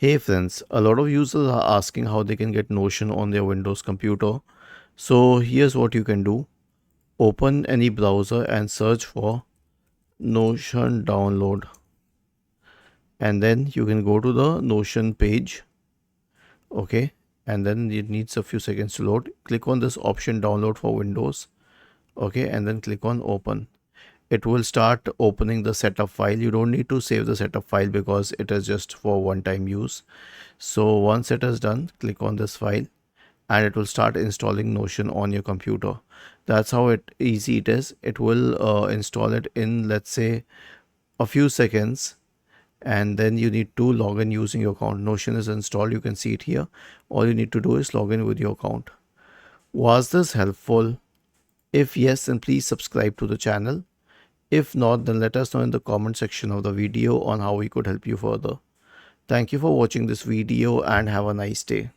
Hey friends, a lot of users are asking how they can get Notion on their Windows computer. So here's what you can do. Open any browser and search for Notion download. And then you can go to the Notion page. Okay. And then it needs a few seconds to load. Click on this option download for Windows. Okay. And then click on open. It will start opening the setup file. You don't need to save the setup file because it is just for one-time use. So once it is done, click on this file and it will start installing Notion on your computer. That's how easy it is. It will install it in, let's say, a few seconds, and then you need to log in using your account. Notion is installed. You can see it here. All you need to do is log in with your account. Was this helpful? If yes, then please subscribe to the channel. If not, then let us know in the comment section of the video on how we could help you further. Thank you for watching this video and have a nice day.